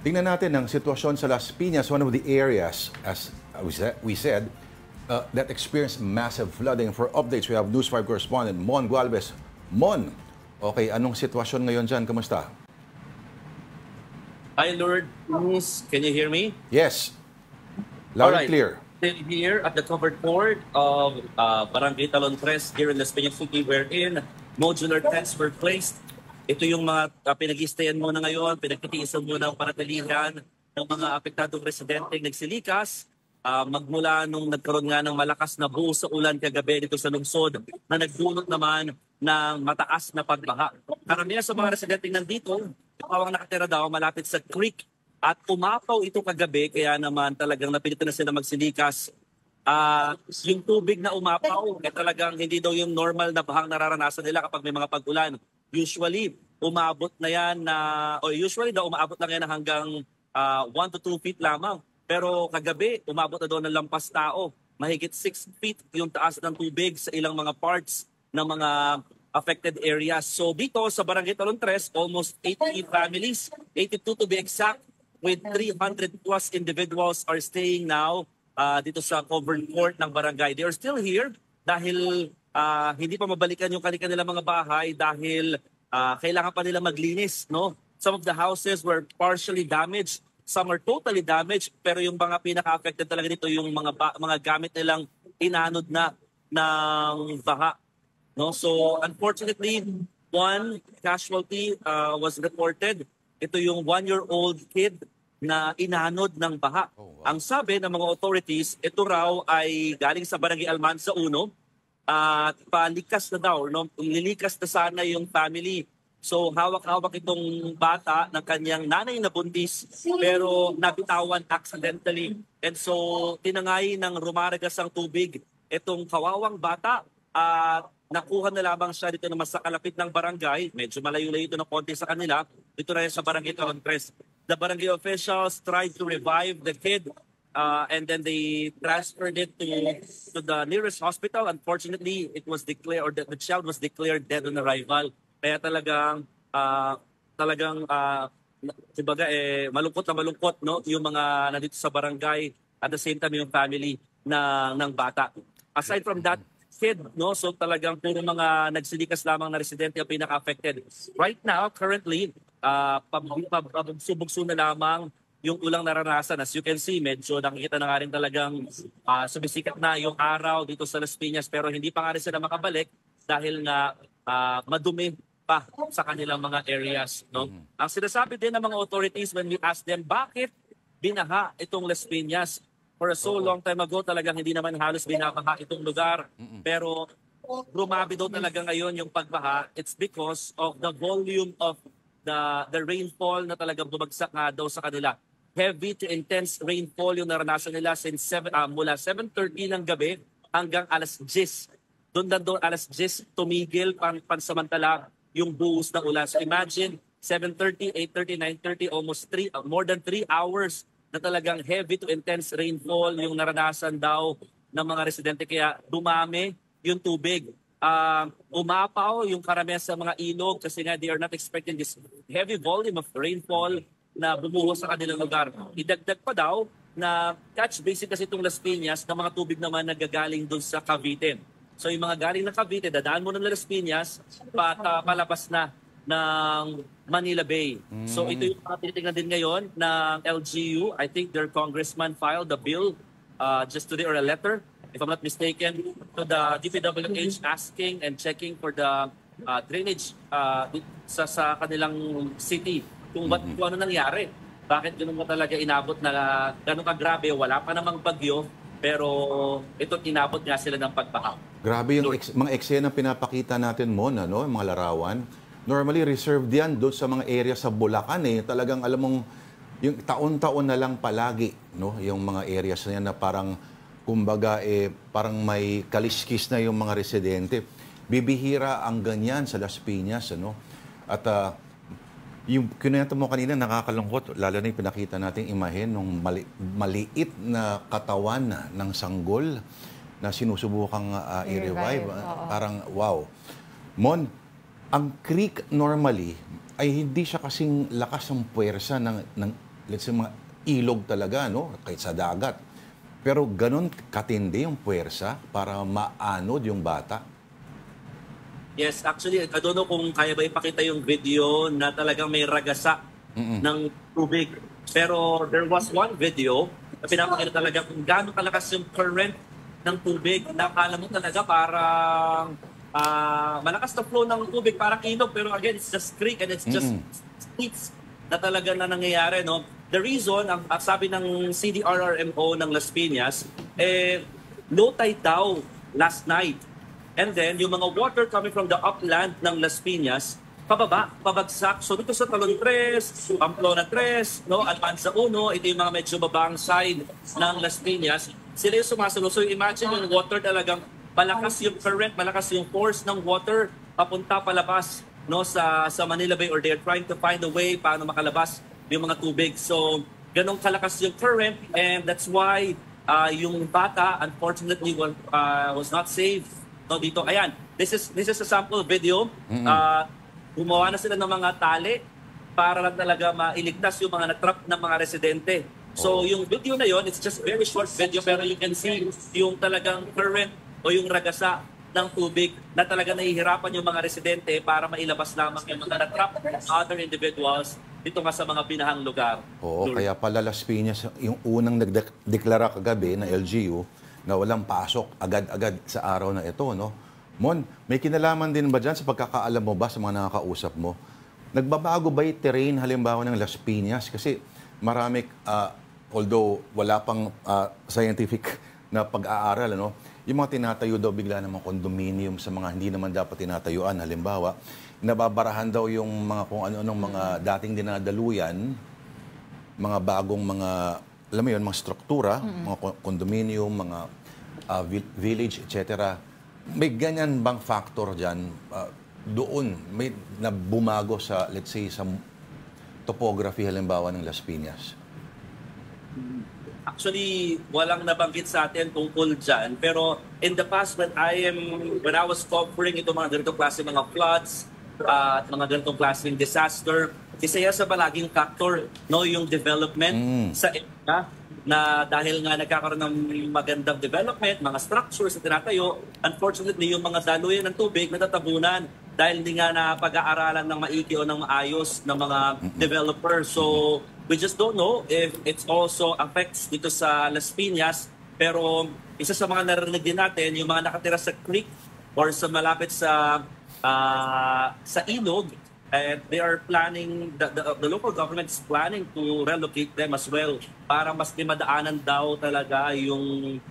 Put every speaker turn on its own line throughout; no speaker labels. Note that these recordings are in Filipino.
Tingnan natin ang sitwasyon sa Las Piñas, one of the areas, as we said, that experienced massive flooding. For updates, we have News 5 correspondent Mon Gualvez. Mon, okay, anong sitwasyon ngayon dyan? Kamusta?
Hi, Lord. Can you hear me?
Yes, loud and clear.
Still here at the covered port of Barangay Talon Tres here in Las Piñas City, wherein modular tents were placed. Ito yung mga pinag-i-stayan muna ngayon, pinagtitiisan muna ang panatilihan ng mga apektadong residente nagsilikas magmula nung nagkaroon nga ng malakas na buhos sa ulan kagabi dito sa lungsod na nagdulot naman ng mataas na pagbaha. Karamihan sa mga residente nandito, pawang nakatira daw malapit sa creek at umapaw ito kagabi kaya naman talagang napilitan na sila magsilikas. Yung tubig na umapaw, talagang hindi daw yung normal na bahang nararanasan nila kapag may mga pag-ulan. Usually, umabot na yan umaabot lang yan hanggang 1 to 2 feet lamang. Pero kagabi, umabot na doon ng lampas tao. Mahigit 6 feet yung taas ng tubig sa ilang mga parts ng mga affected areas. So dito sa Barangay Talon Tres, almost 80 families, 82 to be exact, with 300 plus individuals are staying now dito sa covered court ng barangay. They are still here dahil hindi pa mabalikan yung kanilang mga bahay dahil kailangan pa nila maglinis. No? Some of the houses were partially damaged, some are totally damaged, pero yung mga pinaka-affected talaga dito yung mga gamit nilang inanod na ng baha. No? So unfortunately, one casualty was reported. Ito yung 1-year-old kid na inanod ng baha. Oh, wow. Ang sabi ng mga authorities, ito raw ay galing sa Barangay Almanza 1 at palikas na daw, no? Lilikas na sana yung family. So hawak-hawak itong bata ng kanyang nanay na buntis pero nabitawan accidentally. And so tinangay ng rumaragas ang tubig itong kawawang bata at nakuha na lamang siya dito naman sa kalapit ng barangay. Medyo malayo-layo ito ng konti sa kanila. Dito na yan sa Barangay Talon Tres. The barangay officials tried to revive the kid and then they transferred it to the nearest hospital. Unfortunately, it was declared, or the child was declared dead on arrival. Kaya talagang malungkot na malungkot, no, yung mga nandito sa barangay at the same time yung family ng bata. Aside from that kid, no, so talagang puro mga nagsilikas lamang na residente ang pinaka-affected. Right now, currently, pabugso na lamang yung ulang naranasan. As you can see, medyo nakikita na nga rin talagang sumisikat na yung araw dito sa Las Piñas pero hindi pa nga rin sila makabalik dahil nga madumi pa sa kanilang mga areas. No? Ang sinasabi din ng mga authorities when we ask them bakit binaha itong Las Piñas. For so long time ago, talagang hindi naman halos binabaha itong lugar. Pero rumabi daw talaga ngayon yung pagbaha. It's because of the volume of the rainfall na talagang bumagsak nga daw sa kanila. Heavy to intense rainfall yung naranasan nila since mula 7:30 ng gabi hanggang alas 10. Doon alas 10 tumigil pansamantala yung buhos ng ulan. So imagine 7:30, 8:30, 9:30, almost more than 3 hours na talagang heavy to intense rainfall yung naranasan daw ng mga residente kaya dumami yung tubig. Umapaw yung karamihan sa mga ilog kasi nga they are not expecting this heavy volume of rainfall na bumuhos sa kanilang lugar. Idagdag pa daw na catch basin kasi itong Las Piñas na mga tubig naman nagagaling doon sa Cavite. So yung mga galing ng Cavite, dadaan mo ng Las Piñas palabas na ng Manila Bay. So ito yung mga tinitingnan din ngayon ng LGU. I think their congressman filed a bill just today or a letter if I'm not mistaken, to the DPWH asking and checking for the drainage sa kanilang city. Kung ano nangyari. Bakit ganun mo talaga inabot na ganun kagrabe, wala pa namang bagyo, pero ito inabot nga sila ng pagbaha.
Grabe yung mga eksena pinapakita natin mo, no? Mga larawan. Normally reserved yan doon sa mga area sa Bulacan eh. Talagang alam mong yung taon-taon na lang palagi, no? Yung mga areas na yan na parang kumbaga parang may kaliskis na yung mga residente. Bibihira ang ganyan sa Las Piñas, ano? At yung kinento mo kanina nakakalungkot, lalo na yung pinakita nating imahen ng maliit na katawan ng sanggol na sinusubukang i-revive. Parang wow. Mon, ang creek normally ay hindi siya kasing lakas ng puwersa let's say, mga ilog talaga, no? Kahit sa dagat. Pero ganun katindi yung puwersa para maanod yung bata.
Yes, actually, I don't know kung kaya ba ipakita yung video na talagang may ragasa ng tubig. Pero there was one video na pinapakita talaga kung gaano kalakas yung current ng tubig. Nakala mo talaga parang malakas na flow ng tubig, parang ilog. Pero again, it's just creek and it's just streets na talaga na nangyayari, no? The reason, ang sabi ng CDRRMO ng Las Piñas, low tide daw last night. And then, yung mga water coming from the upland ng Las Piñas, pabagsak. So dito sa Talon 3, Pamplona 3, no, Almanza 1, ito yung mga medyo babang side ng Las Piñas. Sila yung sumasunod. So imagine yung water talagang malakas yung current, malakas yung force ng water papunta palabas, no, sa Manila Bay, or they're trying to find a way paano makalabas yung mga tubig. So ganong kalakas yung current, and that's why yung bata unfortunately was not safe, no, dito. Ayan, this is a sample video. Gumawa na sila ng mga tali para lang talaga mailigtas yung mga natrap ng mga residente. So yung video na yon, it's just very short video, pero you can see yung talagang current o yung ragasa ng tubig na talaga nahihirapan yung mga residente para mailabas lamang yung mga natrap other individuals dito nga sa mga binahang lugar.
Oo, kaya pala Las Piñas, yung unang nagdeklara kagabi na LGU na walang pasok agad-agad sa araw na ito, no? Mon, may kinalaman din ba dyan sa pagkakaalam mo ba sa mga nakakausap mo? Nagbabago ba yung terrain halimbawa ng Las Piñas? Kasi marami, although wala pang scientific na pag-aaral, ano, yung mga tinatayo daw bigla ng mga condominium sa mga hindi naman dapat tinatayuan. Halimbawa, nababarahan daw yung mga kung ano-anong mga dating dinadaluyan, mga bagong mga, alam mo yun, mga struktura, mga condominium, mga village, etc. May ganyan bang factor dyan doon? May nabumago sa, let's say, sa topography halimbawa ng Las Piñas?
Actually, walang nabanggit sa atin tungkol dyan. Pero in the past, when I was covering itong mga ganitong klase mga floods, at mga ganitong klaseng disaster, isa yan sa palaging factor, no, yung development sa area, na dahil nga nagkakaroon ng magandang development, mga structures na tinatayo, unfortunately, yung mga daluyan ng tubig natatabunan dahil hindi nga na pag-aaralan ng maigi o ng maayos ng mga developers. So, we just don't know if it also affects dito sa Las Piñas. Pero isa sa mga narinig din natin, yung mga nakatira sa creek or sa malapit sa ilog, and they are planning, the local government is planning to relocate them as well para mas madaanan daw talaga yung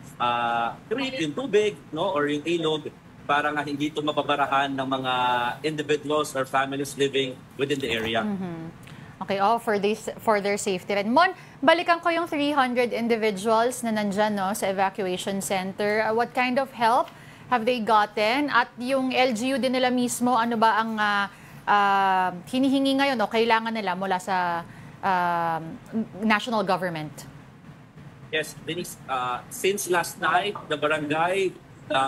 creek, yung tubig, no, or yung ilog, para nga hindi ito mababarahan ng mga individuals or families living within the area.
Okay, for their safety rin. Mon, balikan ko yung 300 individuals na nandyan, no, sa evacuation center. What kind of help have they gotten? At yung LGU din nila mismo, ano ba ang hinihingi ngayon o kailangan nila mula sa national government?
Yes, Denise, since last night, the barangay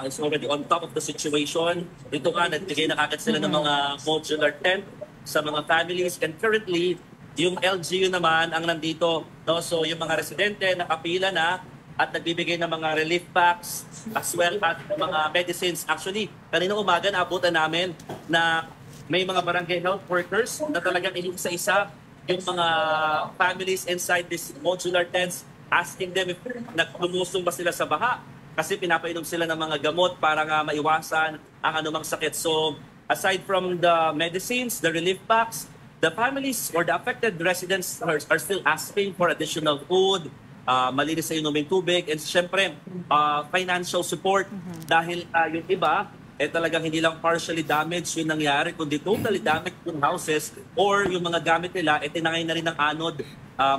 is already on top of the situation. Ito nga, nagbigay na agad sila ng mga modular tent sa mga families, and currently, yung LGU naman ang nandito. No? So yung mga residente nakapila na at nagbibigay ng mga relief packs as well as mga medicines. Actually, kanina umaga naabutan namin na may mga barangay health workers na talagang isa-isa yung mga families inside these modular tents, asking them if naglumusong ba sila sa baha kasi pinapainom sila ng mga gamot para nga maiwasan ang anumang sakit. So aside from the medicines, the relief packs, the families or the affected residents are still asking for additional food, malinis sa inuming tubig, and syempre financial support dahil yung iba talagang hindi lang partially damaged yung nangyari, kundi totally damaged yung houses or yung mga gamit nila tinangay na rin ng anod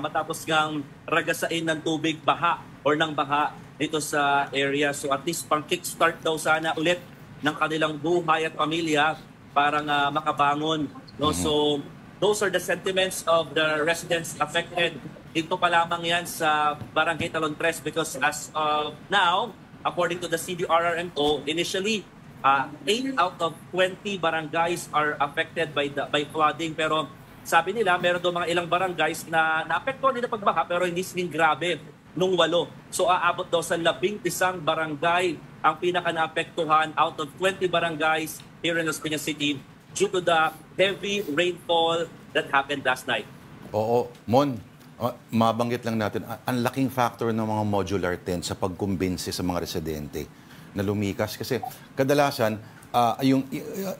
matapos ngang ragasain ng tubig, baha or ng baha dito sa area. So at least pang kickstart daw sana ulit ng kanilang buhay at pamilya para nga makabangon, no? So those are the sentiments of the residents affected. Dito pa lamang yan sa Barangay Talon 3 because as of now, according to the CDRRMO, initially 8 out of 20 barangays are affected by flooding, pero sabi nila, meron daw mga ilang barangays na naapektuhan din ng pagbaha pero hindi sining grabe nung 8. So aabot daw sa 11 barangay ang pinaka naapektuhan out of 20 barangays here in Las Piñas City due to the heavy rainfall that happened last night.
Oo, Mon, mabanggit lang natin, ang laking factor ng mga modular tent sa pagkumbinsi sa mga residente na lumikas. Kasi kadalasan, yung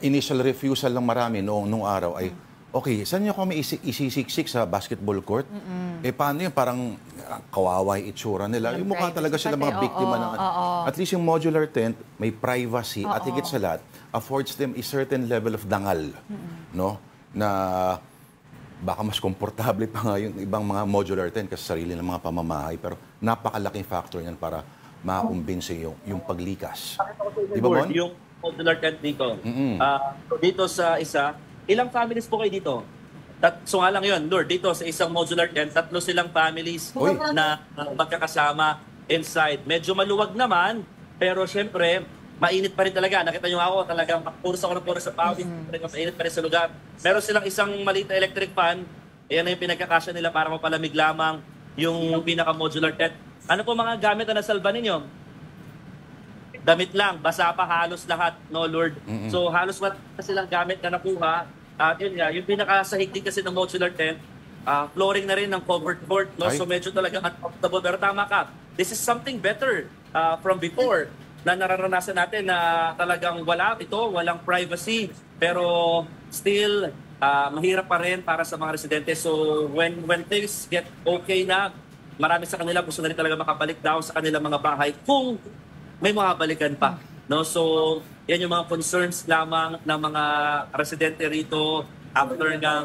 initial refusal ng marami noong araw ay, okay, saan nyo kami isisiksik sa basketball court? Eh paano yun? Parang kawawa yung itsura nila. Yung mukha talaga sila mga biktima ng... At least yung modular tent, may privacy at higit sa lahat, affords them a certain level of dangal. No? Na baka mas komportable pa nga yung ibang mga modular tent kasi sarili ng mga pamamahay. Pero napakalaking factor yan para makumbinsi yung paglikas. Di ba, Mon?
Yung modular tent dito. Dito sa isa, ilang families po kayo dito? So nga lang yun, Lord, dito sa isang modular tent, 3 silang families na magkakasama inside. Medyo maluwag naman, pero syempre, mainit pa rin talaga. Nakita nyo ako, talagang puros ako ng puros sa pawis. Mainit pa rin sa lugar. Meron silang isang maliit na electric fan. Ayan na yung pinagkakasya nila para mapalamig lamang yung pinaka-modular tent. Ano po mga gamit na nasalba ninyo? Damit lang, basa pa halos lahat, no Lord? So halos wala silang gamit na nakuha. At yun nga, yung pinakasahig din kasi ng modular tent, flooring na rin ng covered court, no? So medyo talagang uncomfortable. Pero tama ka, this is something better from before na nararanasan natin na talagang walang privacy. Pero still, mahirap pa rin para sa mga residente. So when things get okay na, marami sa kanila gusto na rin talaga makabalik daw sa kanilang mga bahay kung may mga balikan pa. No, so yan yung mga concerns lamang ng mga residente rito after ng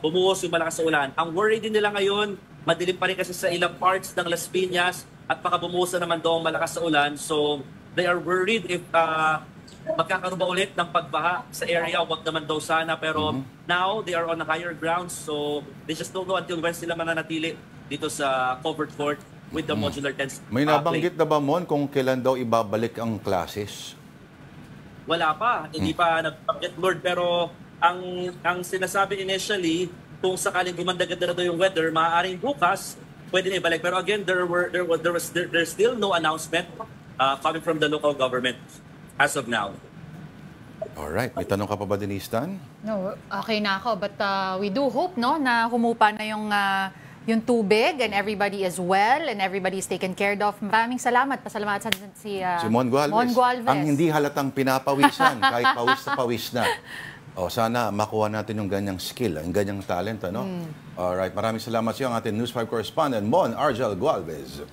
bumuhos yung malakas na ulan. Ang worry din nila ngayon, madilim pa rin kasi sa ilang parts ng Las Piñas at baka bumuhos na naman daw ang malakas na ulan. So they are worried if magkakaroon ba ulit ng pagbaha sa area. Wag naman daw sana. Pero now they are on a higher ground. So they just don't know until when sila mananatili dito sa covered court with the modular tents.
May nabanggit na ba, Mon, kung kailan daw ibabalik ang classes?
Wala pa. Hindi pa nagbanggit, Lord. Pero ang sinasabi initially, kung sakaling gumanda-ganda na daw yung weather, maaaring bukas, pwede na ibalik. Pero again, there's still no announcement coming from the local government as of now.
Alright. May tanong ka pa ba, Denise Tan?
No, okay na ako. But we do hope, no, na humupa na yung tubig and everybody is well and everybody is taken care of. Maraming salamat. Pasalamatan si
Mon Gualvez.
Mon Gualvez.
Ang hindi halatang pinapawisan, kahit pawis na pawis na. Sana makuha natin yung ganyang skill, yung ganyang talent. Alright, maraming salamat sa iyo, ang ating News 5 correspondent, Mon Argel Gualvez.